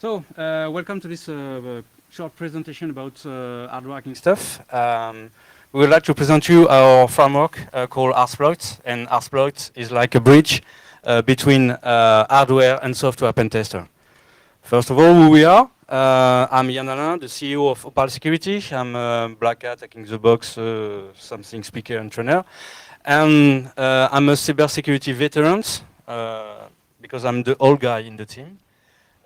So, welcome to this short presentation about hardware hacking stuff. We would like to present you our framework called Hardsploit, and Hardsploit is like a bridge between hardware and software pen tester. First of all, who we are. I'm Yann, Allain, the CEO of Opal Security. I'm a black hat, hacking the box, something speaker and trainer. And I'm a cybersecurity veteran because I'm the old guy in the team.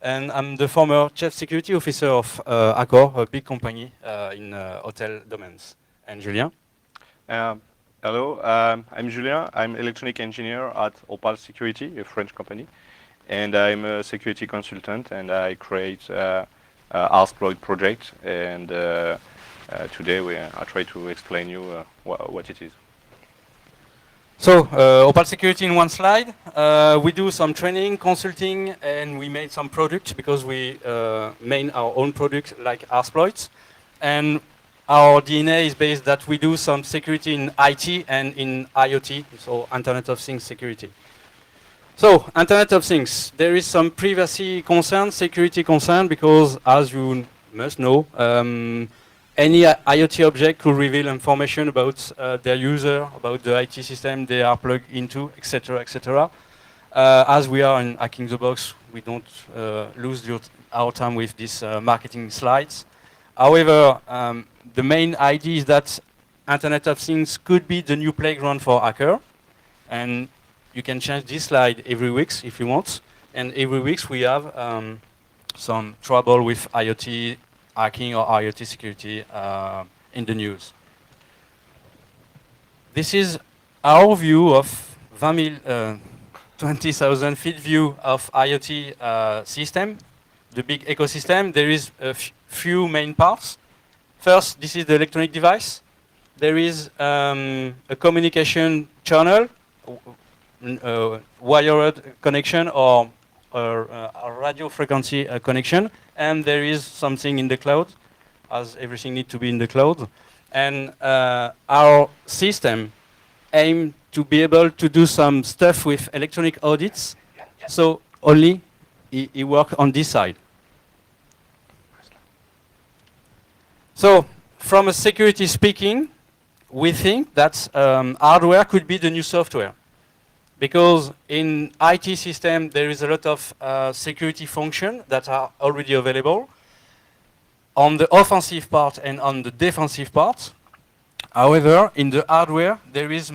And I'm the former chief security officer of Accor, a big company in hotel domains. And Julien? Um, Hello, I'm Julien. I'm electronic engineer at Opal Security, a French company, and I'm a security consultant. And I create Hardsploit project. And today I try to explain you what it is. So, Opal Security in one slide. We do some training, consulting, and we made some products because we made our own product like Hardsploit. And our DNA is based that we do some security in IT and in IoT, so Internet of Things security. So, Internet of Things, there is some privacy concern, security concern, because as you must know, any IoT object could reveal information about their user, about the IT system they are plugged into, etc., etc. As we are in Hacking the Box, we don't lose our time with these marketing slides. However, the main idea is that Internet of Things could be the new playground for hacker, and you can change this slide every week if you want. And every week we have some trouble with IoT hacking or IoT security in the news. This is our view of 20,000 feet view of IoT system, the big ecosystem. There is a few main parts. First, this is the electronic device. There is a communication channel, wired connection or a radio frequency connection, and there is something in the cloud, as everything needs to be in the cloud. And our system aims to be able to do some stuff with electronic audits, so only it works on this side. So, from a security speaking, we think that hardware could be the new software. Because in IT system, there is a lot of security functions that are already available on the offensive part and on the defensive part. However, in the hardware, there is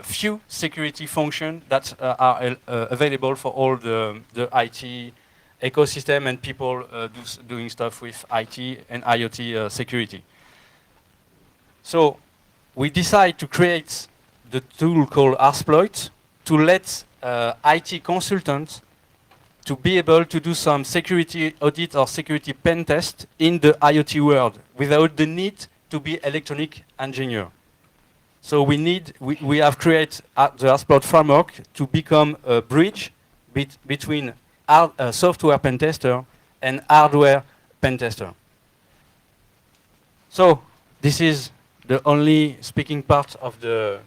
few security functions that are available for all the IT ecosystem and people doing stuff with IT and IoT security. So we decide to create the tool called Hardsploit to let IT consultants to be able to do some security audit or security pen test in the IoT world without the need to be electronic engineer. So we have created the Hardsploit framework to become a bridge between software pen tester and hardware pen tester. So this is the only speaking part of the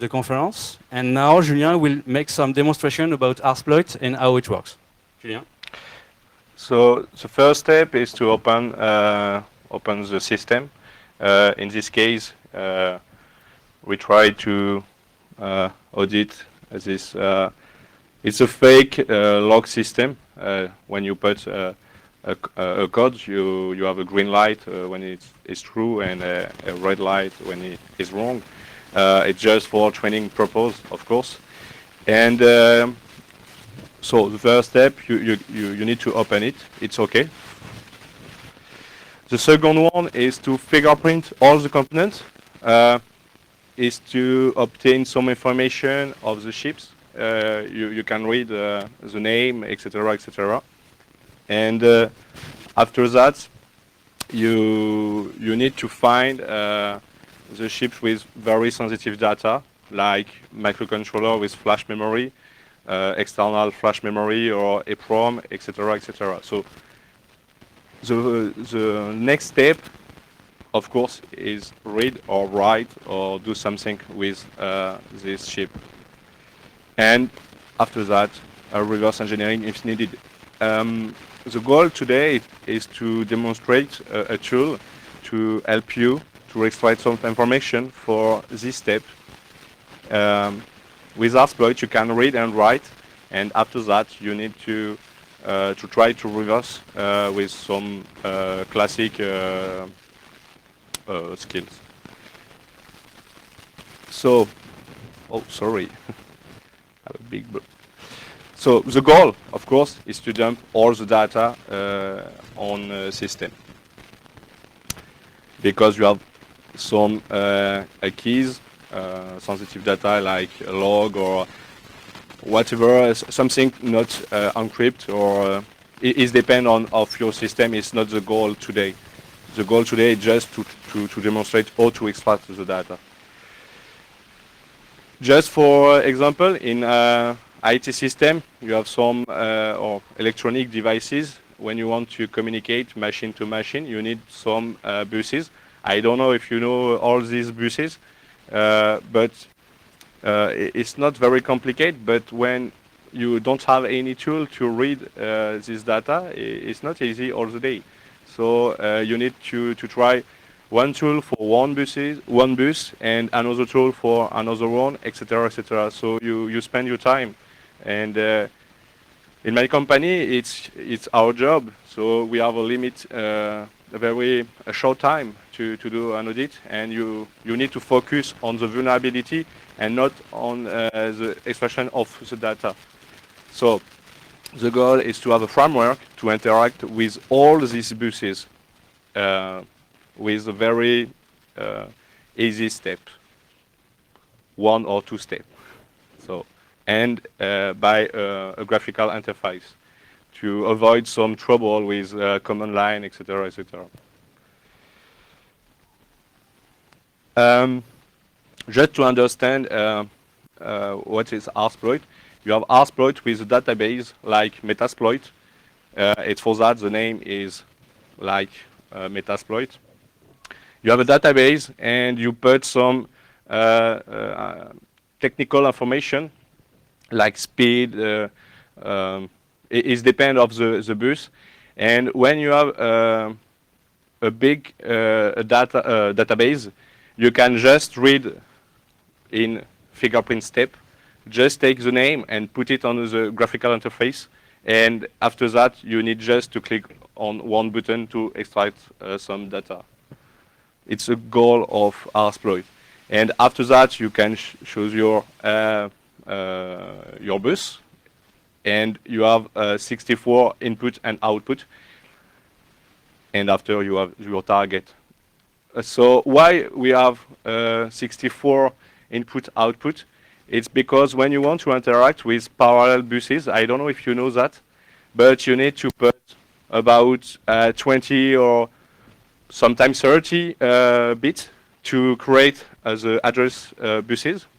conference. And now Julien will make some demonstration about Hardsploit and how it works. Julien? So the first step is to open the system. In this case, we try to audit this. It's a fake log system. When you put a code, you have a green light when it's true and a red light when it is wrong. It's just for training purpose, of course. And so the first step, you need to open it. It's okay. The second one is to fingerprint all the components. Is to obtain some information of the ships. You can read the name, etc., etc. And after that, you need to find the chips with very sensitive data, like microcontroller with flash memory, external flash memory, or EEPROM, etc., etc. So the next step, of course, is read or write or do something with this chip. And after that, reverse engineering if needed. the goal today is to demonstrate a tool to help you to extract some information for this step. With Hardsploit, you can read and write, and after that, you need to try to reverse with some classic skills. So, oh, sorry, I have a big. So the goal, of course, is to dump all the data on a system, because you have some keys, sensitive data like a log or whatever, something not encrypted or it is depend on of your system. Is not the goal today. The goal today is just to demonstrate how to extract the data. Just for example, in IT system, you have some or electronic devices. When you want to communicate machine to machine, you need some buses. I don't know if you know all these buses, but it's not very complicated. But when you don't have any tool to read this data, it's not easy all the day. So you need to try one tool for one bus, and another tool for another one, etc., etc. So you spend your time, and in my company, it's our job. So we have a limit, a short time to do an audit, and you need to focus on the vulnerability and not on the extraction of the data. So the goal is to have a framework to interact with all these buses with a very easy step, 1 or 2 steps. So, and by a graphical interface to avoid some trouble with command line, etc., etc. Just to understand what is Hardsploit, you have Hardsploit with a database like Metasploit. It's for that the name is like Metasploit. You have a database and you put some technical information like speed. It depends of the bus. And when you have a big database, you can just read in fingerprint step. Just take the name and put it on the graphical interface. And after that, you need just to click on one button to extract some data. It's a goal of Hardsploit. And after that, you can choose your bus, and you have 64 input and output. And after you have your target. So why we have 64 input output? It's because when you want to interact with parallel buses, I don't know if you know that, but you need to put about 20 or sometimes 30 bits to create the address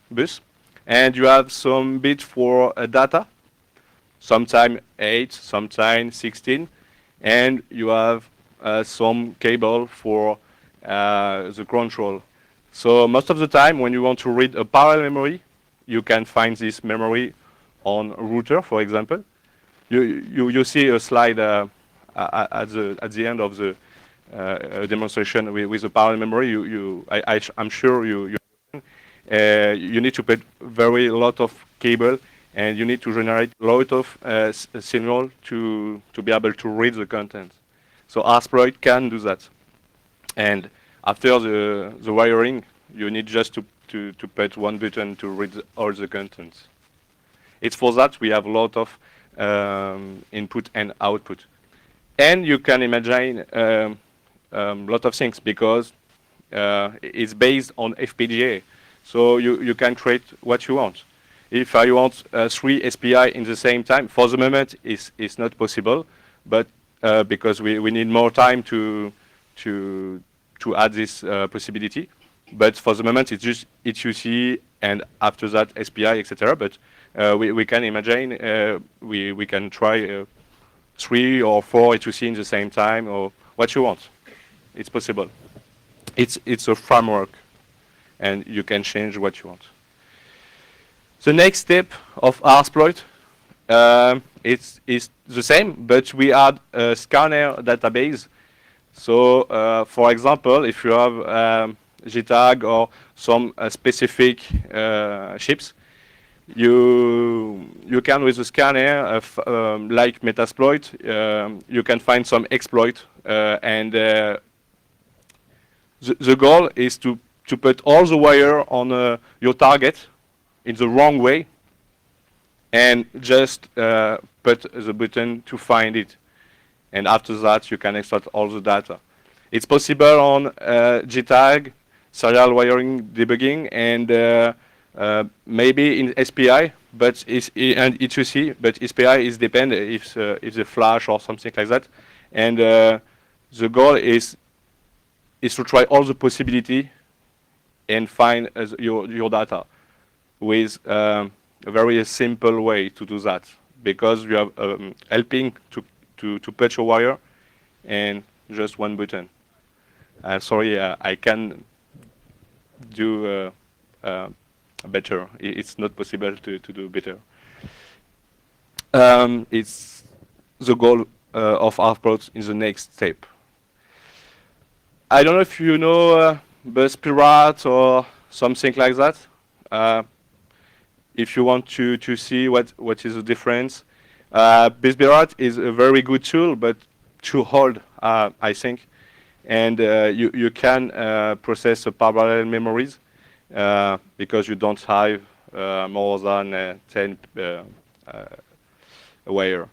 bus, and you have some bit for data, sometimes 8, sometimes 16, and you have some cable for the control. So most of the time, when you want to read a parallel memory, you can find this memory on router, for example. You see a slide at the end of the demonstration with a parallel memory. I'm sure you need to put very lot of cable, and you need to generate a lot of signal to be able to read the content. So Hardsploit can do that. And after the wiring, you need just to put one button to read all the contents. It's for that we have a lot of input and output. And you can imagine a lot of things, because it's based on FPGA. So you can create what you want. If I want 3 SPI in the same time, for the moment it's not possible, but because we need more time to add this possibility. But for the moment it's just HUC and after that SPI, etc. But we can imagine we can try 3 or 4 HUC in the same time, or what you want. It's possible. It's a framework, and you can change what you want. The next step of Hardsploit It's the same, but we add a scanner database. So, for example, if you have JTAG or some specific chips, you can with the scanner, like Metasploit, you can find some exploit, and the goal is to put all the wire on your target in the wrong way, and just put the button to find it. And after that, you can extract all the data. It's possible on JTAG, serial wiring debugging, and maybe in SPI, but and E2C, but SPI is dependent if the flash or something like that. And the goal is to try all the possibility and find your data with a very simple way to do that, because you have helping to patch a wire and just one button. Sorry, I can do better. It's not possible to do better. It's the goal of Hardsploit in the next step. I don't know if you know Buzz Pirate or something like that. If you want to see what is the difference, Buzz Pirate is a very good tool, but too old, I think. And you can process parallel memories because you don't have more than 10 wire.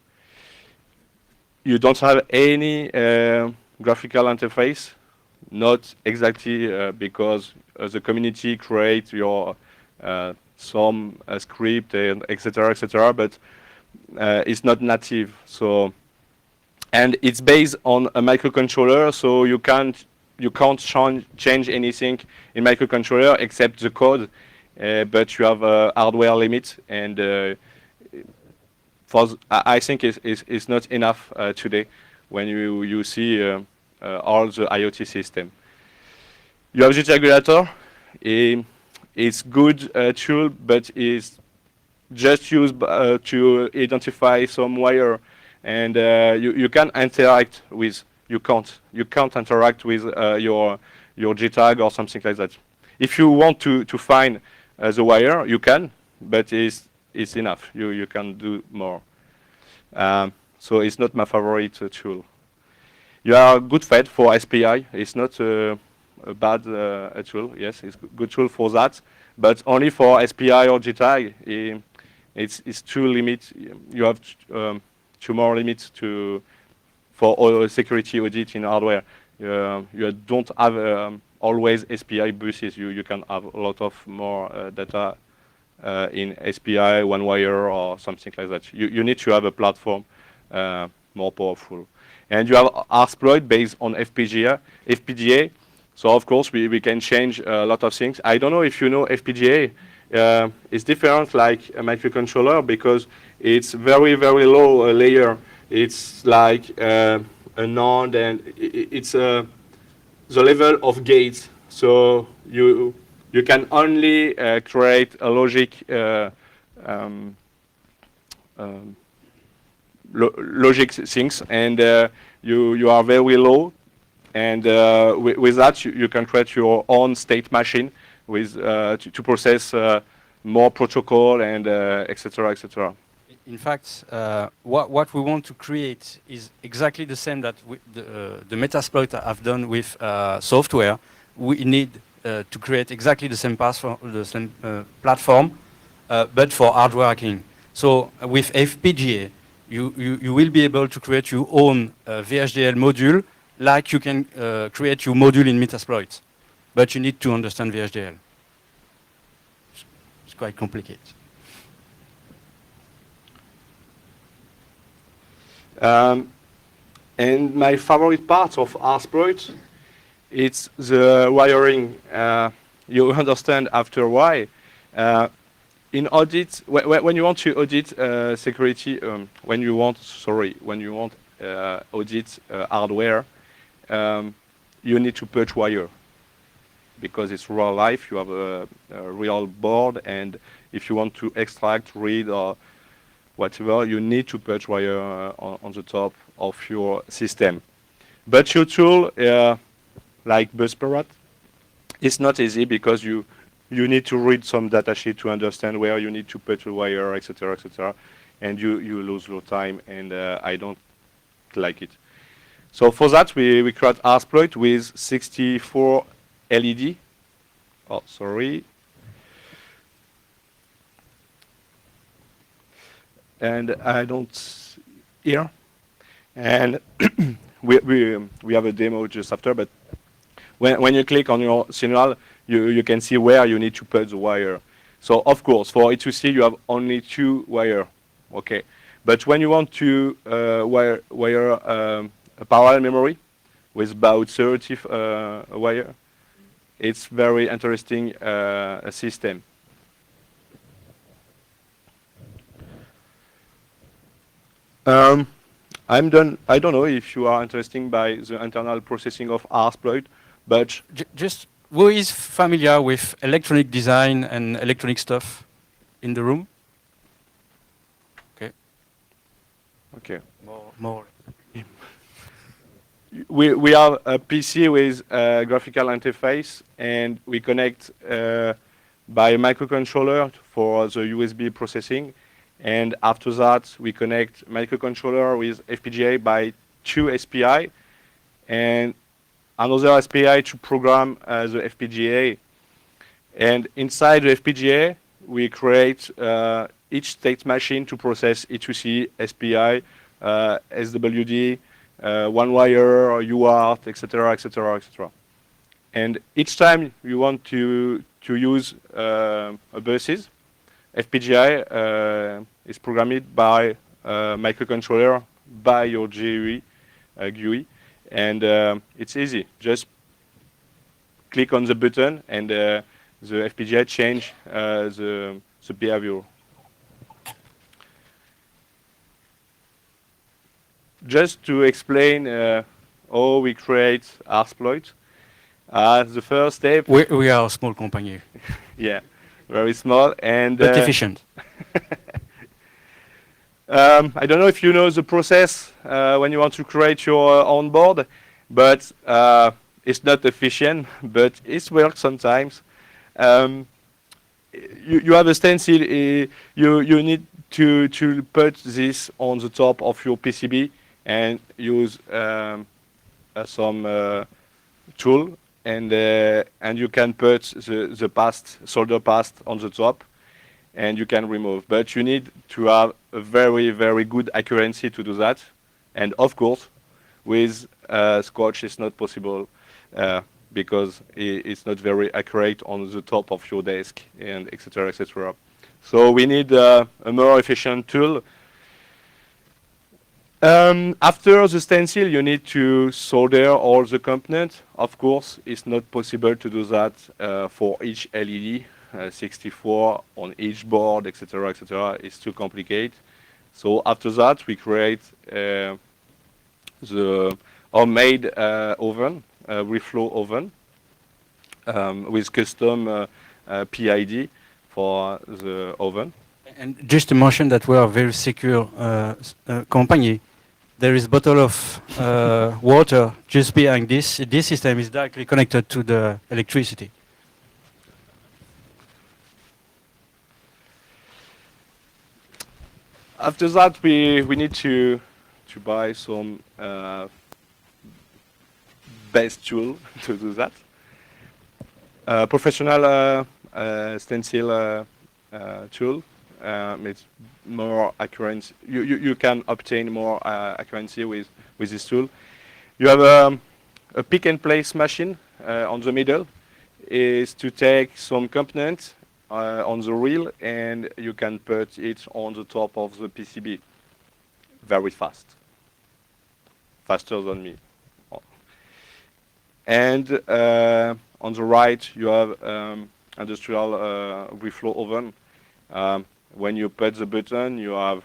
You don't have any graphical interface, not exactly because the community create your some script and etc., but it's not native. So, and it's based on a microcontroller, so you can't change anything in microcontroller except the code, but you have a hardware limit, and I think it's not enough today when you see all the IoT system. You have the regulator. It's good tool, but it's just used to identify some wire, and you can interact with. You can't interact with your JTAG or something like that. If you want to find the wire, you can, but it's enough. You can do more. So it's not my favorite tool. You are a good fit for SPI. It's not a bad tool. Yes, it's a good tool for that, but only for SPI or JTAG. It's too limit. You have two more limits for all security audit in hardware. You don't have always SPI buses. You can have a lot of more data in SPI, one wire or something like that. You need to have a platform more powerful. And you have Hardsploit based on FPGA. So of course we can change a lot of things. I don't know if you know FPGA. It's different like a microcontroller because it's very low layer. It's like a NAND, and it's the level of gates. So you can only create a logic logic things, and you are very low, and with that you can create your own state machine with to process more protocol and etc. In fact, what we want to create is exactly the same that the Metasploit have done with software. We need to create exactly the same platform, but for hardware hacking. So with FPGA, you will be able to create your own VHDL module, like you can create your module in Metasploit, but you need to understand VHDL. It's quite complicated. And my favorite part of Hardsploit, it's the wiring. You understand after why. In audit, when you want to audit security, when you want audit hardware, you need to patch wire because it's real life. You have a real board, and if you want to extract, read, or whatever, you need to put wire on the top of your system. But your tool, like Buzzparrot, it's not easy because you need to read some data sheet to understand where you need to put a wire, etc., etc., and you lose your time, and I don't like it. So for that, we create Hardsploit with 64 LED. Oh, sorry. And I don't hear. And we have a demo just after, but when you click on your signal, you can see where you need to put the wire. So of course, for E2C, you have only 2 wire, okay. But when you want to wire a parallel memory with about 30 wire, it's very interesting system. I'm done. I don't know if you are interested by the internal processing of Hardsploit, but Just who is familiar with electronic design and electronic stuff in the room? Okay. okay. More. We have a PC with a graphical interface, and we connect by a microcontroller for the USB processing. And after that, we connect microcontroller with FPGA by 2 SPI, and another SPI to program the FPGA. And inside the FPGA, we create each state machine to process E2C, SPI, SWD, one wire, UART, etc., etc., etc. And each time you want to use a buses, FPGA is programmed by microcontroller by your GUI, and it's easy. Just click on the button, and the FPGA change the behavior. Just to explain how we create Hardsploit, the first step. We are a small company, Yeah, very small and but efficient. I don't know if you know the process when you want to create your own board, but it's not efficient, but it works sometimes. You have a stencil, you need to put this on the top of your PCB and use some tool, and you can put the solder paste on the top, and you can remove. But you need to have a very, very good accuracy to do that. And of course, with Scotch, it's not possible because it's not very accurate on the top of your desk, and etc., etc. So we need a more efficient tool. After the stencil, you need to solder all the components. Of course, it's not possible to do that for each LED. 64 on each board, etc., etc. It's too complicated. So after that, we create the homemade oven, reflow oven, with custom PID for the oven. And just to mention that we are a very secure company. There is a bottle of water just behind this. This system is directly connected to the electricity. After that, we need to buy some best tool to do that. Professional stencil tool. It's more accurate. You can obtain more accuracy with this tool. You have a pick and place machine on the middle. Is to take some components on the reel, and you can put it on the top of the PCB very fast, faster than me. And on the right, you have industrial reflow oven. When you put the button, you have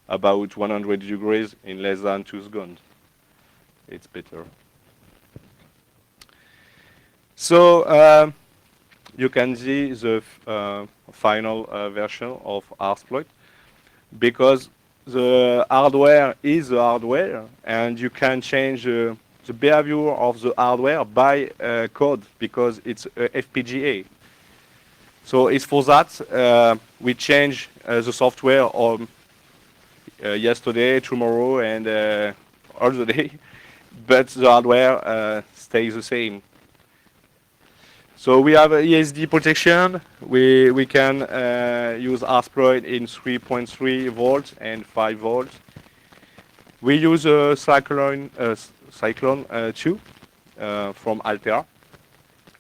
about 100 degrees in less than 2 seconds. It's better. So you can see the final version of Hardsploit, because the hardware is the hardware, and you can change the behavior of the hardware by code because it's FPGA. So it's for that we change the software on yesterday, tomorrow, and all the day, but the hardware stays the same. So we have ESD protection. We can use Hardsploit in 3.3 volts and 5 volts. We use Cyclone 2 from Altera,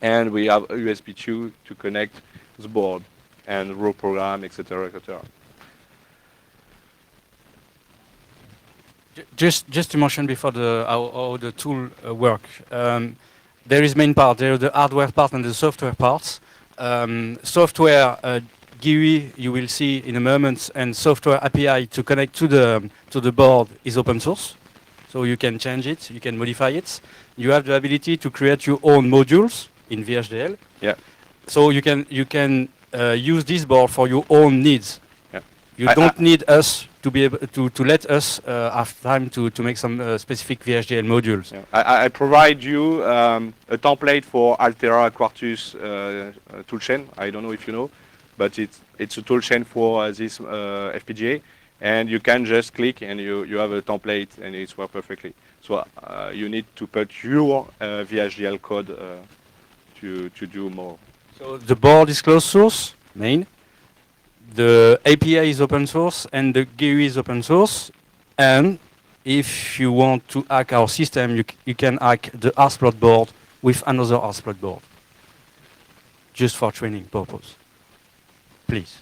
and we have a USB 2 to connect the board and raw program, etc., etc. Just to mention before how the tool work. There is main part. There is the hardware part and the software parts. Software GUI you will see in a moment, and software API to connect to the board is open source, so you can change it, you can modify it. You have the ability to create your own modules in VHDL. Yeah. So you can use this board for your own needs. Yeah. You don't need us to be able to let us have time to make some specific VHDL modules. Yeah. I provide you a template for Altera Quartus toolchain. I don't know if you know, but it's a toolchain for this FPGA, and you can just click and you have a template and it works perfectly. So you need to put your VHDL code to do more. So the board is closed source, main. The API is open source and the GUI is open source. And if you want to hack our system, you can hack the Hardsploit board with another Hardsploit board, just for training purpose. Please.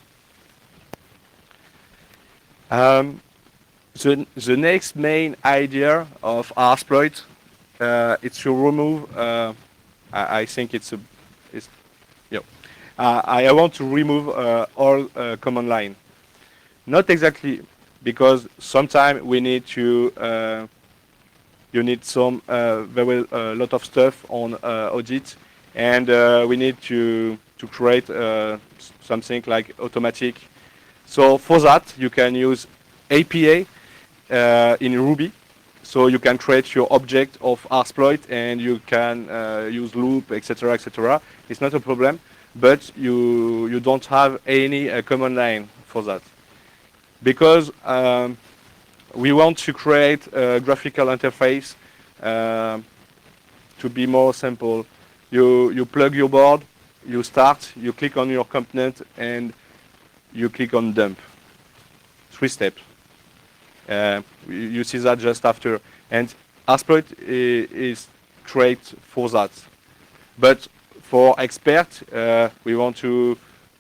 The next main idea of Hardsploit is to remove. I think I want to remove all command line. Not exactly, because sometimes we need to. You need some very lot of stuff on audit, and we need to create something like automatic. So for that, you can use APA in Ruby. So you can create your object of Hardsploit, and you can use loop, etc., etc. It's not a problem, but you don't have any command line for that, because we want to create a graphical interface to be more simple. You plug your board, you start, you click on your component, and you click on dump. 3 steps. You see that just after. And Hardsploit is great for that. But for expert, we want to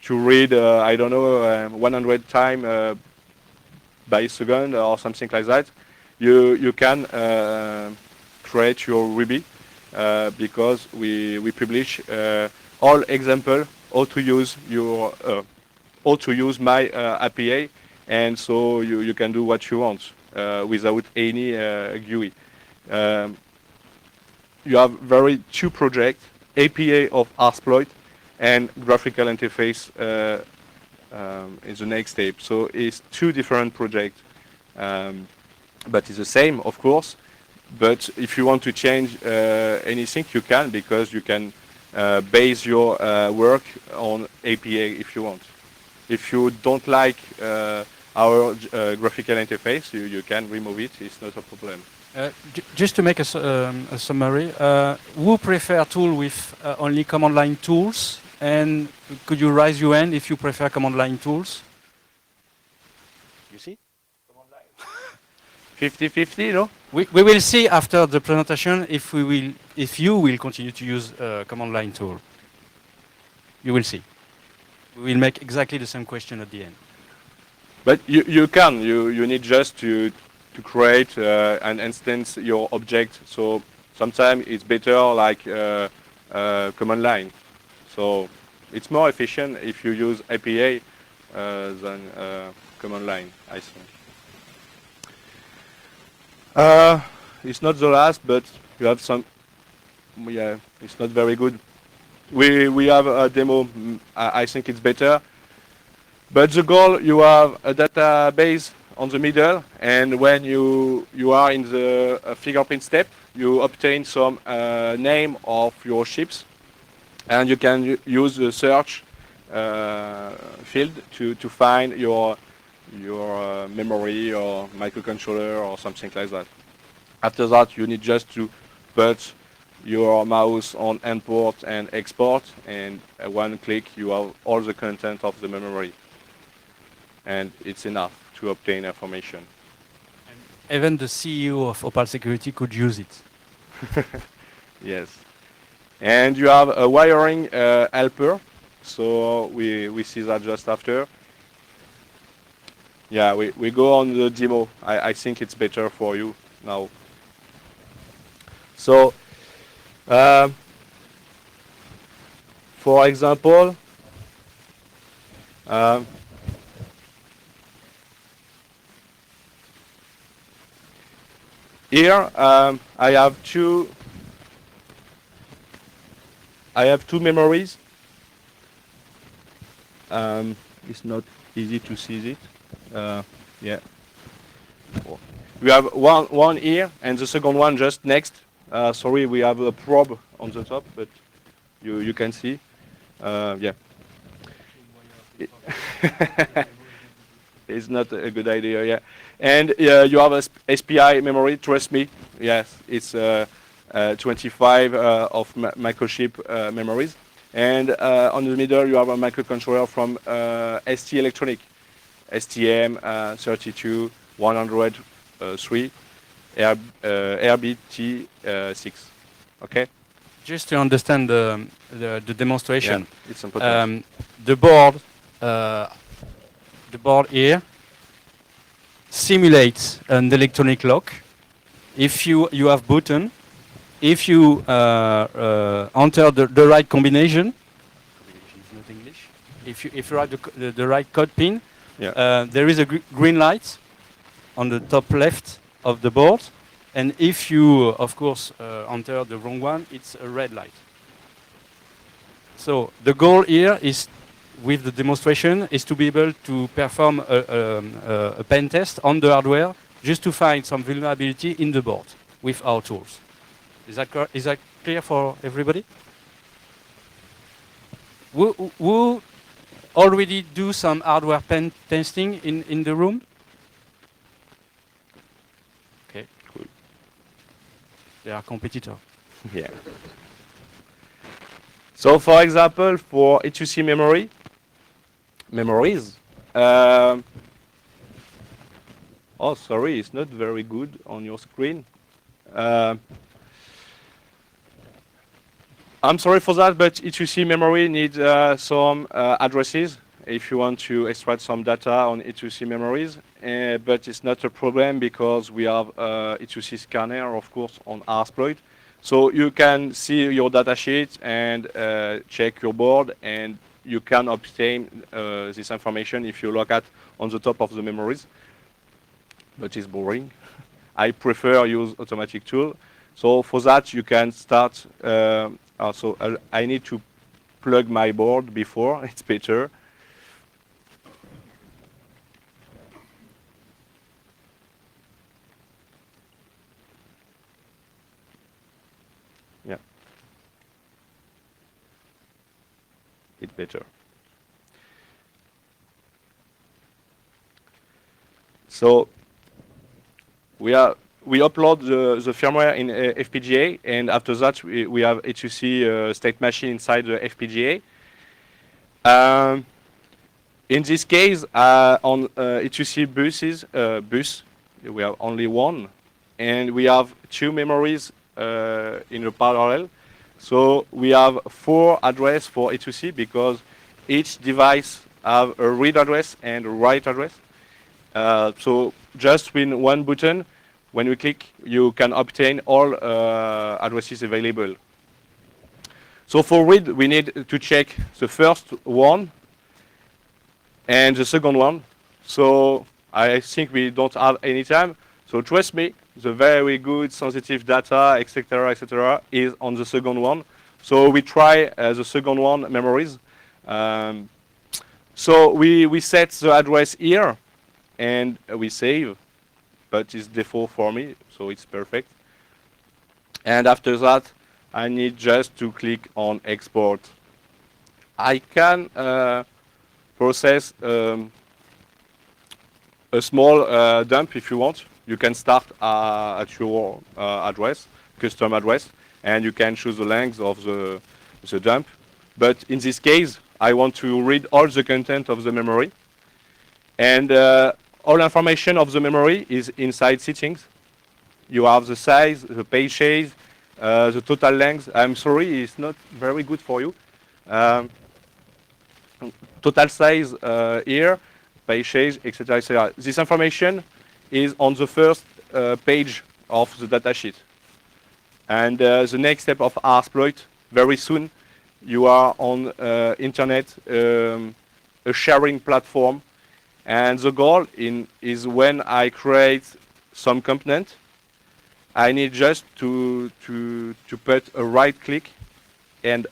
read, I don't know, 100 times by second or something like that. You can create your Ruby because we publish all example how to use your how to use my API, and so you can do what you want without any GUI. You have very 2 projects, APA of Hardsploit and graphical interface in the next step. So it's 2 different projects, but it's the same, of course. But if you want to change anything, you can, because you can base your work on APA if you want. If you don't like our graphical interface, you can remove it. It's not a problem. Just to make a summary, who prefer tool with only command line tools? And could you raise your hand if you prefer command line tools? You see? Command line. 50-50, no? We will see after the presentation if you will continue to use command line tool. You will see. We will make exactly the same question at the end. But you can. You need just to create an instance your object. So sometimes it's better like command line. So it's more efficient if you use APA than command line, I think. It's not the last, but you have some. Yeah, it's not very good. We have a demo. I think it's better. But the goal, you have a database on the middle, and when you are in the fingerprint step, you obtain some name of your chips, and you can use the search field to find your memory or microcontroller or something like that. After that, you need just to put your mouse on import and export, and one click you have all the content of the memory, and it's enough to obtain information. Even the CEO of Opal Security could use it. Yes, and you have a wiring helper, so we see that just after. Yeah, we go on the demo. I think it's better for you now. So, for example, here I have two memories. It's not easy to see it. Yeah. We have one here and the second one just next. Sorry, we have a probe on the top, but you can see. Yeah. It's not a good idea, yeah. And you have a SPI memory, trust me. Yes, it's 25 of microchip memories. And on the middle, you have a microcontroller from ST Electronic, STM32 103 RBT6. Okay. Just to understand the demonstration, Yeah, it's important. the board here simulates an electronic lock. If you have button, if you enter the right combination, is not English. If you write the right code pin, Yeah. there is a green light on the top left of the board, and if you, of course, enter the wrong one, it's a red light. So the goal here is, with the demonstration, is to be able to perform a pen test on the hardware, just to find some vulnerability in the board with our tools. Is that clear for everybody? Who already do some hardware pen testing in the room? Okay, Cool. They are competitors. Yeah. So, for example, for E2C memories. Oh, sorry, it's not very good on your screen. I'm sorry for that, but E2C memory needs some addresses if you want to extract some data on E2C memories. But it's not a problem because we have E2C scanner, of course, on Hardsploit. So you can see your data sheet and check your board, and you can obtain this information if you look at on the top of the memories. But it's boring. I prefer use automatic tool. So for that, you can start. Also, I need to plug my board before it's better. Yeah, it's better. So we upload the firmware in FPGA, and after that we have E2C state machine inside the FPGA. In this case, on E2C bus, we have only one, and we have two memories in a parallel. So we have 4 addresses for E2C because each device have a read address and a write address. So just with one button, when you click, you can obtain all addresses available. So for read, we need to check the first one and the second one. So I think we don't have any time. So trust me, the very good sensitive data, etc., is on the second one. So we try the second one memories. So we set the address here. and we save, but it's default for me, so it's perfect. And after that, I need just to click on export. I can process a small dump if you want. You can start at your address, custom address, and you can choose the length of the dump. But in this case, I want to read all the content of the memory. And all information of the memory is inside settings. You have the size, the page size, the total length. I'm sorry, it's not very good for you. Total size here, page size, etc., etc. This information is on the first page of the datasheet. And the next step of Hardsploit, very soon, you are on internet, a sharing platform. And the goal is when I create some component, I need just to put a right click and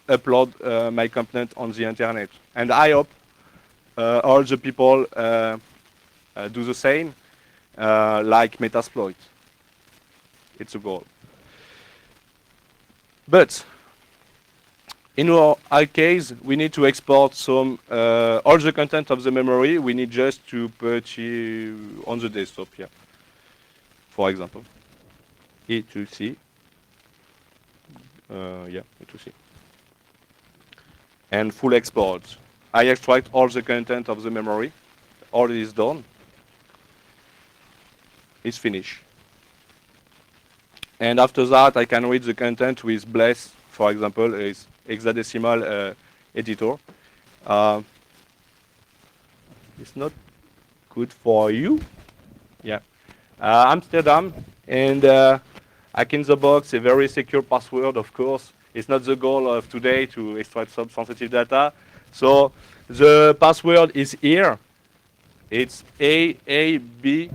upload my component on the internet. And I hope all the people do the same, like Metasploit. It's a goal. But in our case, we need to export some all the content of the memory. We need just to put it on the desktop here, for example. E2C. Yeah, E2C. And full export. I extract all the content of the memory. All is done. It's finished. And after that, I can read the content with Bless, for example, is hexadecimal editor. It's not good for you. Yeah. Amsterdam, and hack in the box, a very secure password, of course. It's not the goal of today to extract some sensitive data. So the password is here. It's AABC.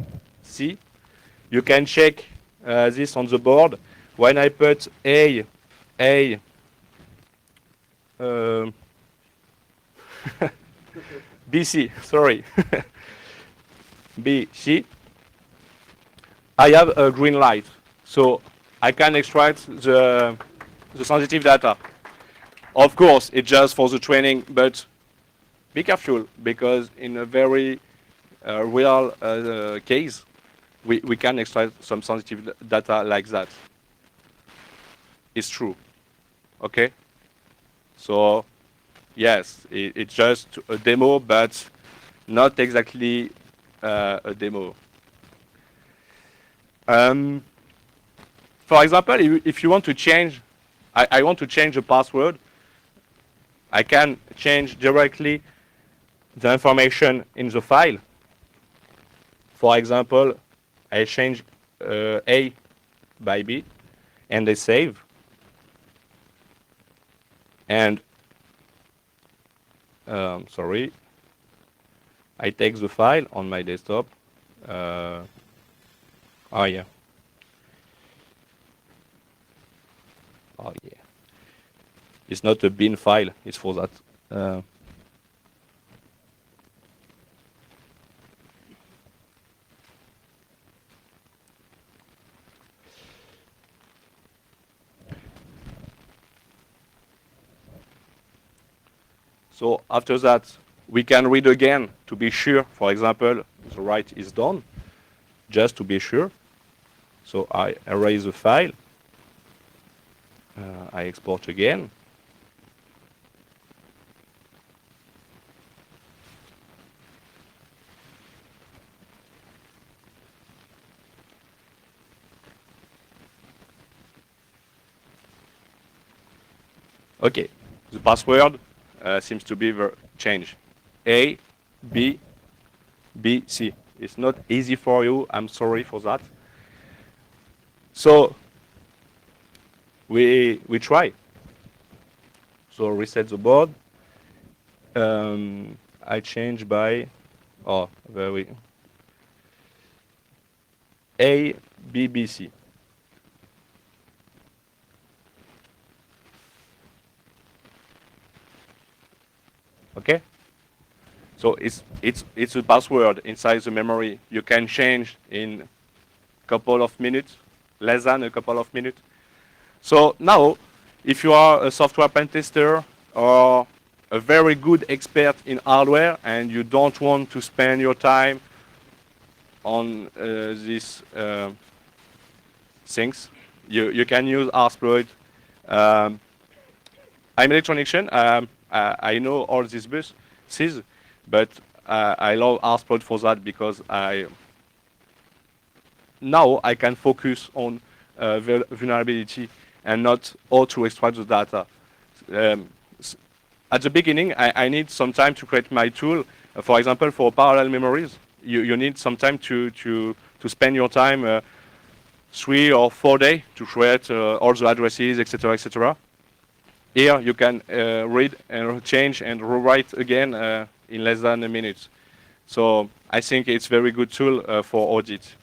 You can check this on the board. When I put BC, sorry, BC, I have a green light. So I can extract the sensitive data. Of course, it's just for the training, but be careful, because in a very real case, we can extract some sensitive data like that. It's true. Okay? So, yes, it's just a demo, but not exactly a demo. For example, if you want to change, I want to change the password, I can change directly the information in the file. For example, I change A by B, and I save. And, sorry, I take the file on my desktop. Oh, yeah. Oh, yeah. It's not a bin file, it's for that. So after that, we can read again to be sure. For example, the write is done, just to be sure. So I erase the file. I export again. Okay, the password seems to be changed. A, B, B, C. It's not easy for you. I'm sorry for that. So we try. So reset the board. I change by very A, B, B, C. Okay. So it's a password inside the memory. You can change in a couple of minutes, less than a couple of minutes. So now, if you are a software pen tester or a very good expert in hardware and you don't want to spend your time on these things, you can use Hardsploit. I'm electronician. I know all these buses, but I love Hardsploit for that because now I can focus on vulnerability and not how to extract the data. At the beginning, I need some time to create my tool. For example, for parallel memories, you need some time to spend your time 3 or 4 days to create all the addresses, etc., etc. Here you can read and change and rewrite again in less than a minute. So I think it's a very good tool for audit.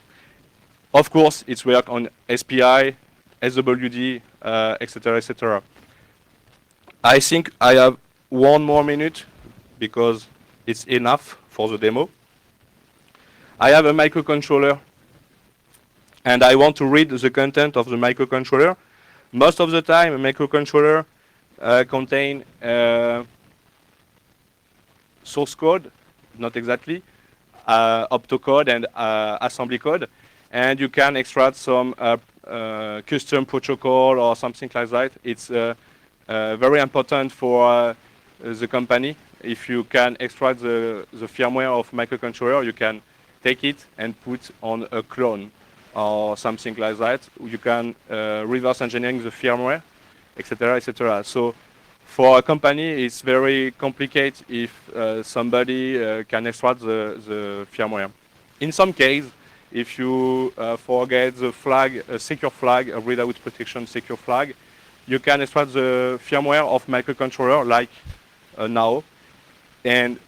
Of course, it's work on SPI, SWD, etc., etc. I think I have 1 more minute because it's enough for the demo. I have a microcontroller and I want to read the content of the microcontroller. Most of the time, a microcontroller contain source code, not exactly, optocode and assembly code, and you can extract some custom protocol or something like that. It's very important for the company. If you can extract the firmware of microcontroller, you can take it and put on a clone or something like that. You can reverse engineering the firmware, etc., etc. So for a company, it's very complicated if somebody can extract the firmware. In some case, if you forget the flag, a secure flag, a readout protection secure flag, you can extract the firmware of microcontroller like now, and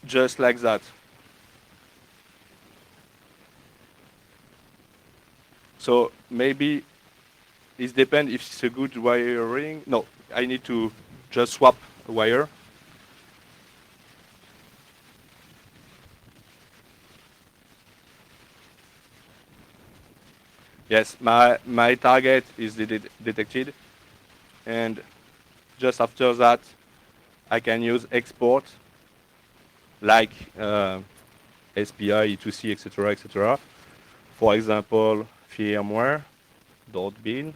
just like that. So maybe it depends if it's a good wiring. No, I need to just swap a wire. Yes, my target is detected, and just after that, I can use export like SPI, E2C, etc., etc. For example, firmware.bin.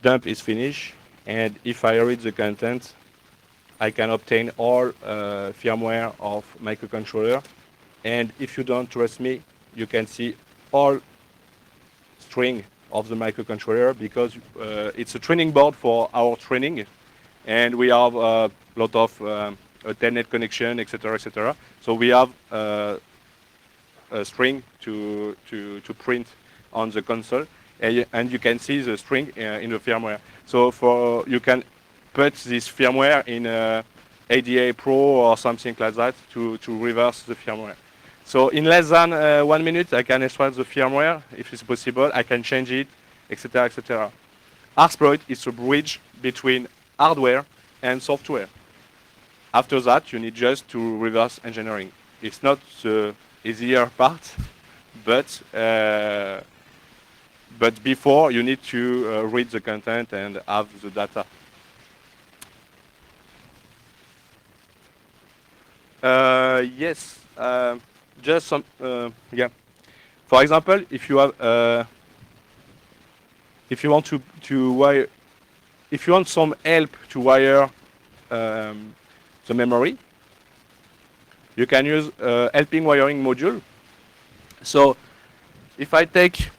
Dump is finished, and if I read the content, I can obtain all firmware of microcontroller. And if you don't trust me, you can see all string of the microcontroller because it's a training board for our training, and we have a lot of a telnet connection, etc., etc. So we have a string to print on the console, and you can see the string in the firmware. So you can put this firmware in ADA Pro or something like that to reverse the firmware. So in less than 1 minute, I can extract the firmware if it's possible. I can change it, etc., etc. Hardsploit is a bridge between hardware and software. After that, you need just to reverse engineering. It's not the easier part, but before you need to read the content and have the data. Yes. Just some, yeah. For example, if you have, if you want to wire, if you want some help to wire the memory, you can use helping wiring module. So, if I take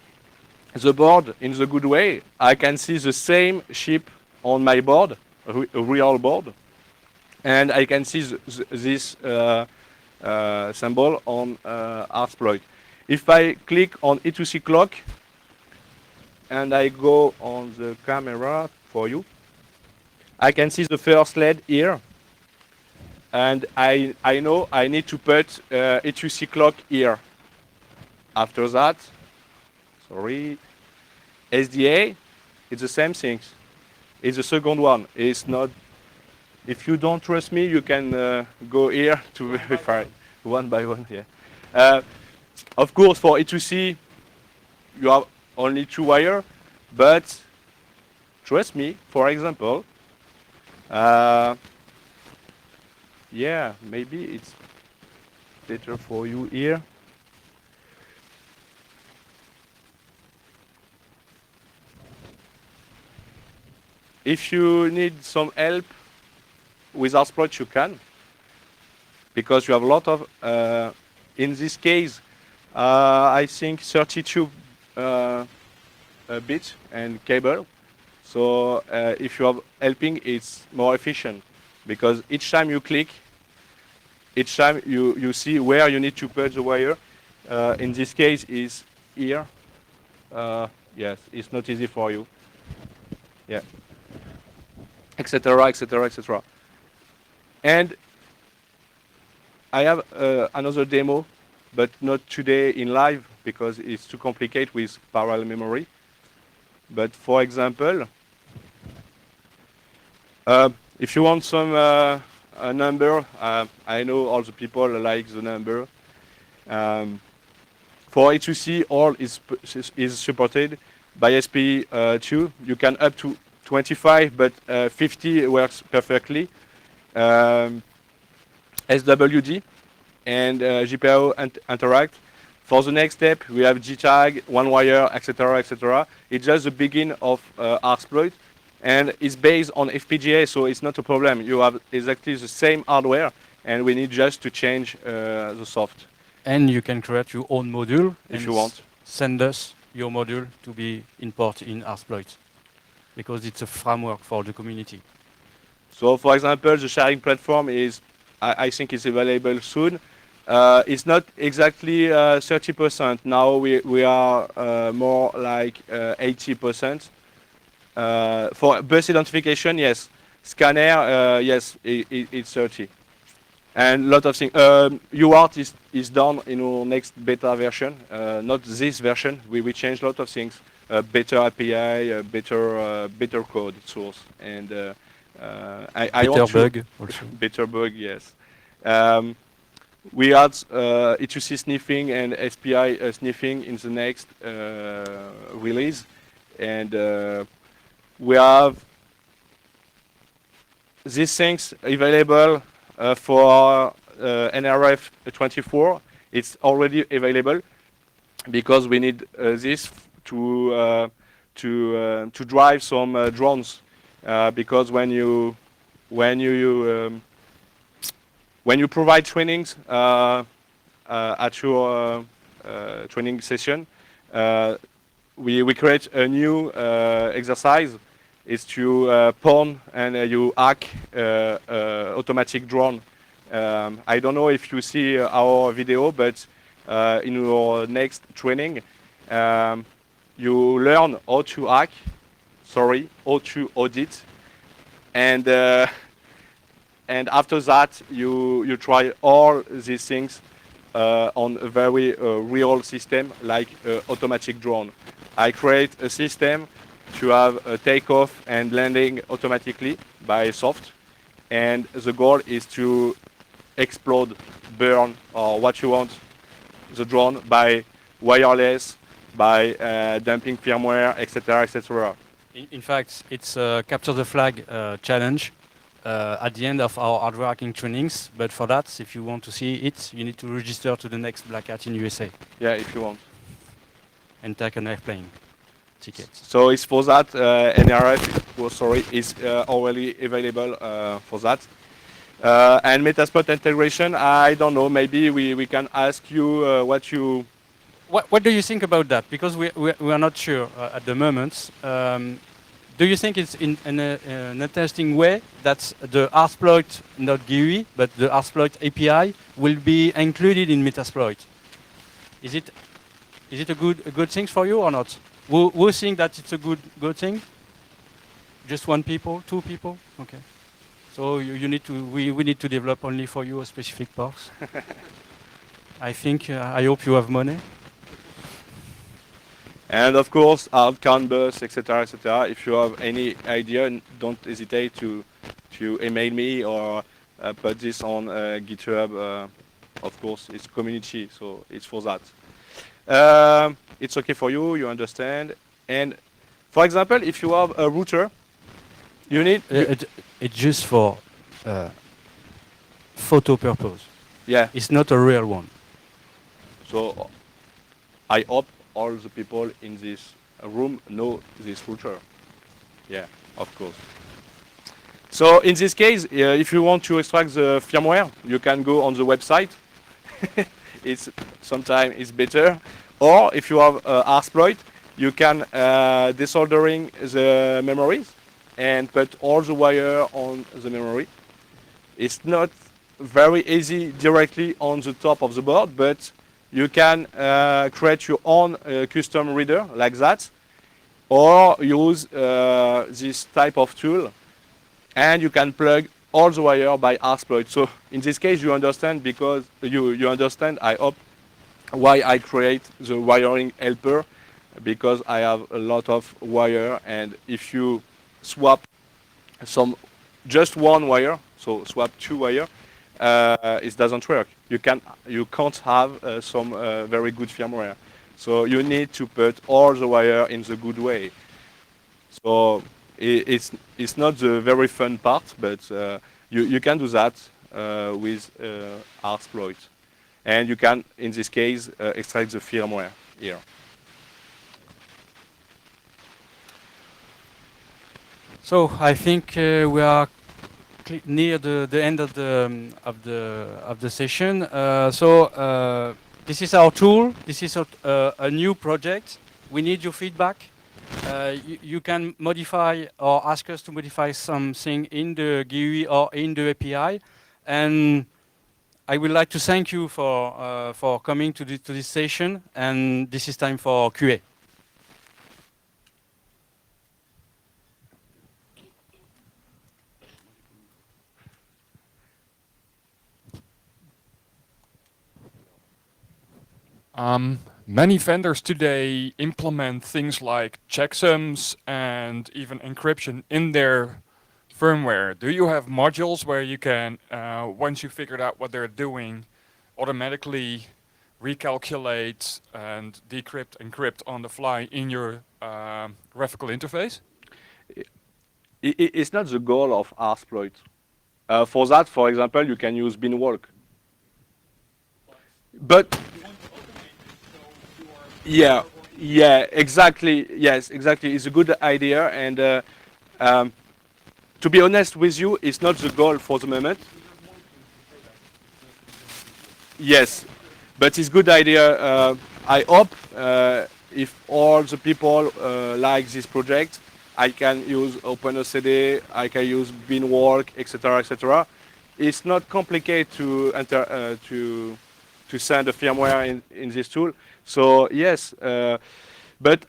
the board in the good way, I can see the same chip on my board, a real board, and I can see this symbol on Hardsploit. If I click on E2C clock and I go on the camera for you, I can see the first LED here, and I know I need to put E2C clock here. After that, sorry, SDA, it's the same thing. It's the second one. It's not If you don't trust me, you can go here to verify one by one. Yeah. Of course, for E2C, you have only 2 wires, but trust me. For example, yeah, maybe it's better for you here. If you need some help with Hardsploit, you can, because you have a lot of, in this case, I think 32 bits and cable. So if you have helping, it's more efficient, because each time you click, each time you see where you need to put the wire. In this case, is here. Yes, it's not easy for you. Yeah. Etc. Etc. Etc. And I have another demo, but not today in live because it's too complicated with parallel memory. But for example, if you want some a number, I know all the people like the number. For E2C, all is supported by SP2. You can up to 25, but 50 works perfectly. SWD and GPIO interact. For the next step, we have GTAG, one wire, etc., etc. It's just the beginning of Hardsploit, and it's based on FPGA, so it's not a problem. You have exactly the same hardware, and we need just to change the soft. And you can create your own module if you want. Send us your module to be imported in Hardsploit, because it's a framework for the community. So, for example, the sharing platform is, I think, is available soon. It's not exactly 30%. Now we are more like 80%. For bus identification, yes. Scanner, yes, it's 30. And a lot of things. UART is done in our next beta version, not this version. We changed a lot of things. Better API, better code source, and I better want bug also. Better bug, yes. We add E2C sniffing and SPI sniffing in the next release, and we have these things available for NRF 24. It's already available because we need this to drive some drones. Because when you provide trainings at your training session, we create a new exercise. Is to pawn and you hack automatic drone. I don't know if you see our video, but in your next training, you learn how to hack, how to audit, and after that you try all these things on a very real system like automatic drone. I create a system to have a takeoff and landing automatically by soft, and the goal is to explode, burn, or what you want the drone by wireless, by dumping firmware, etc., etc. In fact, it's a capture the flag challenge at the end of our hardware hacking trainings. But for that, if you want to see it, you need to register to the next Black Hat in USA. Yeah, if you want. And take an airplane ticket. So it's for that. NRF is already available for that. And Metasploit integration, I don't know. Maybe we can ask you what you. What do you think about that? Because we are not sure at the moment. Do you think it's in an interesting way that the Hardsploit, not GUI, but the Hardsploit API will be included in Metasploit? Is it a good thing for you or not? Who think that it's a good thing? Just one people, two people? Okay. So you need to we need to develop only for you a specific parts. I think I hope you have money. And of course, hard CAN bus, etc., etc. If you have any idea, don't hesitate to to email me or put this on GitHub. Of course, it's community, so it's for that. It's okay for you, you understand. And for example, if you have a router, you need... It's just for photo purpose. Yeah. It's not a real one. So I hope all the people in this room know this router. Yeah, of course. So in this case, if you want to extract the firmware, you can go on the website. It's sometimes it's better. Or if you have Hardsploit, you can desoldering the memories and put all the wire on the memory. It's not very easy directly on the top of the board, but you can create your own custom reader like that, or use this type of tool, and you can plug all the wire by Hardsploit. So in this case, you understand, because you understand, I hope, why I create the wiring helper, because I have a lot of wire, and if you swap just one wire, so swap 2 wire, it doesn't work. You can't have some very good firmware. So you need to put all the wire in the good way. So it's not the very fun part, but you can do that with Hardsploit. And you can, in this case, extract the firmware here. So I think we are near the end of the session. This is our tool. This is a new project. We need your feedback. You can modify or ask us to modify something in the GUI or in the API. And I would like to thank you for coming to this session. And this is time for QA. Many vendors today implement things like checksums and even encryption in their firmware. Do you have modules where you can, once you figured out what they're doing, automatically recalculate and decrypt, encrypt on the fly in your graphical interface? It's not the goal of Hardsploit. For that, for example, you can use binwalk. But yeah, exactly. Yes, exactly. It's a good idea, and to be honest with you, it's not the goal for the moment. Yes, but it's a good idea. I hope if all the people like this project, I can use OpenOCD, I can use binwalk, etc., etc. It's not complicated to send a firmware in this tool. So yes, but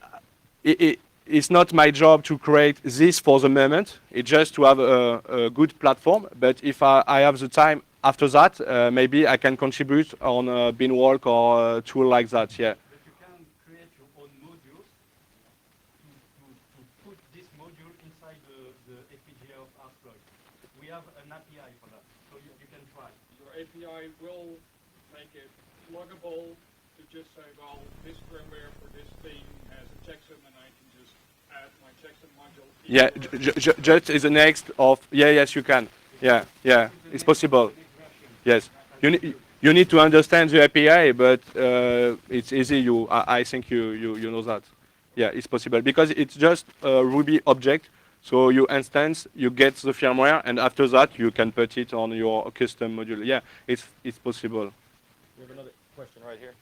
it's not my job to create this for the moment. It's just to have a good platform. But if I have the time after that, maybe I can contribute on binwalk or a tool like that. Yeah. But you can create your own modules to put this module inside the FPGA of Hardsploit. We have an API for that, so you can try. Your API will make it pluggable to just say, well, this firmware for this thing has a checksum, and I can just add my checksum module. Yeah, just is the next of, yes, you can. Yeah, it's possible. Yes, you need to understand the API, but it's easy. I think you know that. Yeah, it's possible because it's just a Ruby object. So you instance, you get the firmware, and after that you can put it on your custom module. Yeah, it's possible. We have another question right here.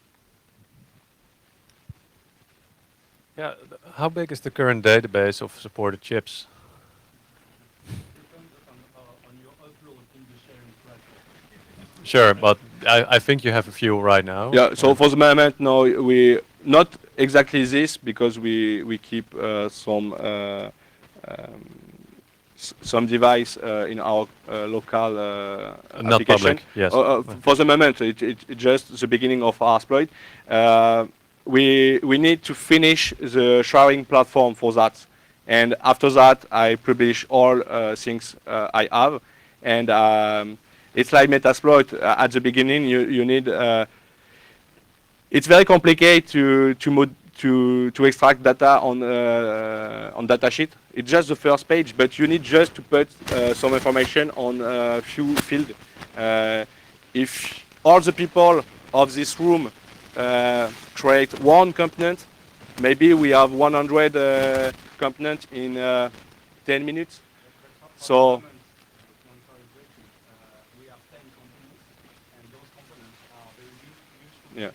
Yeah, how big is the current database of supported chips? Depends on your upload in the sharing platform. Sure, but I think you have a few right now. Yeah, so for the moment, no, we not exactly this, because we keep some device in our local Not application. public, yes. For the moment, it's just the beginning of Hardsploit. We need to finish the sharing platform for that, And after that, I publish all things I have. And it's like Metasploit. At the beginning, you need. It's very complicated to extract data on datasheet. It's just the first page, but you need just to put some information on a few fields. If all the people of this room create one component, maybe we have 100 components in 10 minutes. So yeah.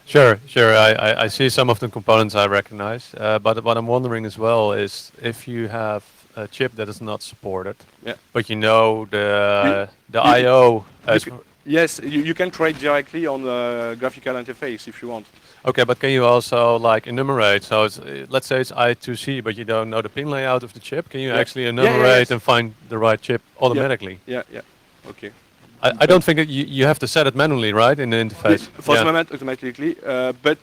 Sure, sure. I see some of the components I recognize, but what I'm wondering as well is if you have a chip that is not supported, Yeah. but you know the You- I/O. Yes, you can create directly on the graphical interface if you want. Okay, but can you also like enumerate? So it's, let's say it's I2C, but you don't know the pin layout of the chip. Can you Yeah. actually Yeah, enumerate yes. and find the right chip automatically? Yeah, yeah. Okay. I don't think that you have to set it manually, right, in the interface. For the moment, automatically. But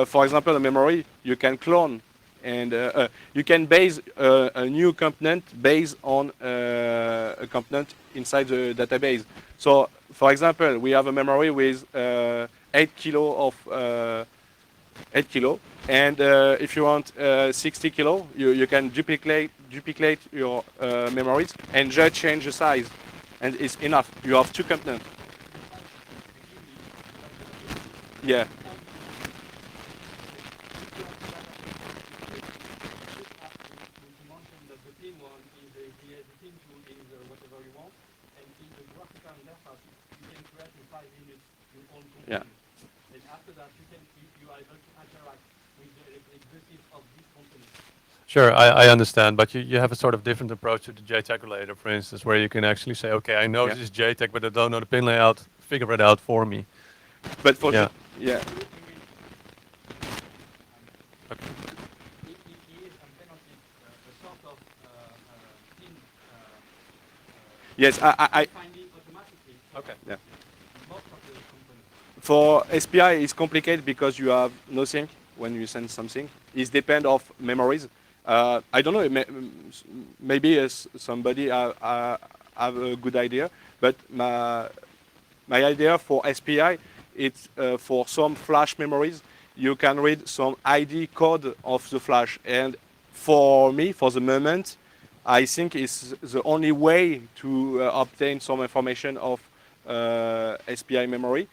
for example, the memory, you can clone, and you can base a new component based on a component inside the database. So, for example, we have a memory with 8 kilo of 8 kilo, and if you want 60 kilo, you can duplicate your memories and just change the size, and it's enough. You have two components. Yeah. Yeah. And after that, you are able to interact with the electronic buses of this company. Sure, I understand, but you have a sort of different approach to the JTAG relator, for instance, where you can actually say, okay, I know Yeah. this is JTAG, but I don't know the pin layout. Figure it out for me. But for Yeah. yeah. Yes, I Okay. yeah. For SPI, it's complicated because you have nothing when you send something. It depends of memories. I don't know. Maybe somebody have a good idea, but my idea for SPI, it's for some flash memories. You can read some ID code of the flash, and for me, for the moment, I think it's the only way to obtain some information of SPI memory.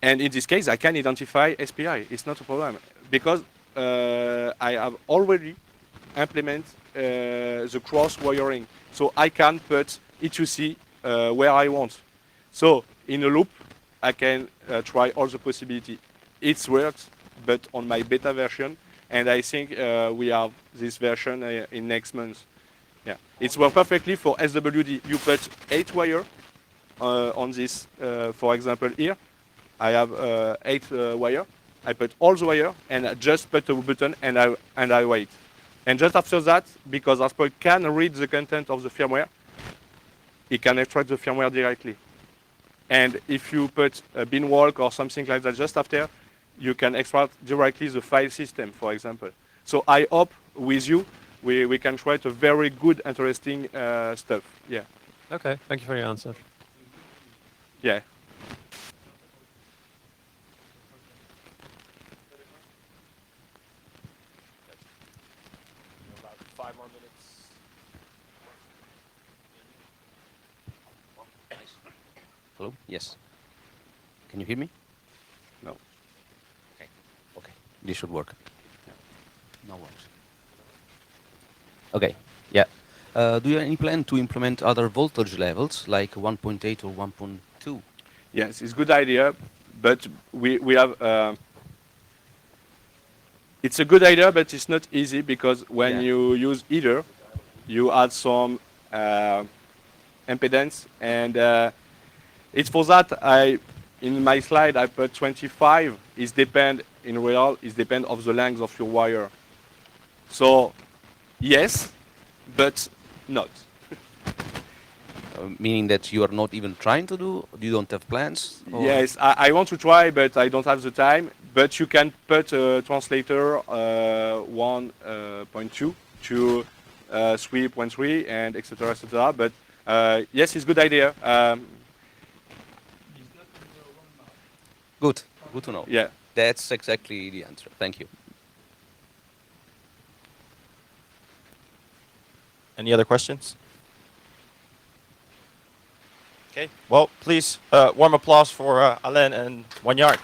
And in this case, I can identify SPI. It's not a problem because I have already implemented the cross wiring, so I can put E2C where I want. So in a loop, I can try all the possibility. It works, but on my beta version, and I think we have this version in next month. Yeah, it works perfectly for SWD. You put 8 wire on this, for example, here. I have 8 wire. I put all the wire and I just put a button and I wait. And just after that, because Hardsploit can read the content of the firmware, it can extract the firmware directly. And if you put a bin walk or something like that just after, you can extract directly the file system, for example. So I hope with you, we can try a very good, interesting stuff. Yeah. Okay, thank you for your answer. Yeah. About 5 more minutes. Hello? Yes. Can you hear me? No. Okay. Okay. This should work. No worries. Okay. Yeah. Do you have any plan to implement other voltage levels like 1.8 or 1.2? Yes, it's a good idea, but we have. It's a good idea, but it's not easy because when you use either, you add some impedance, and it's for that in my slide I put 25. Is depend in real is depend of the length of your wire. So yes, but not. meaning that you are not even trying to do? You don't have plans? Or? Yes, I want to try, but I don't have the time. But you can put a translator 1.2 to 3.3 and etc. etc. But yes, it's a good idea. Good. Good to know. Yeah. That's exactly the answer. Thank you. Any other questions? Okay, well, please, warm applause for Allain and Moinard.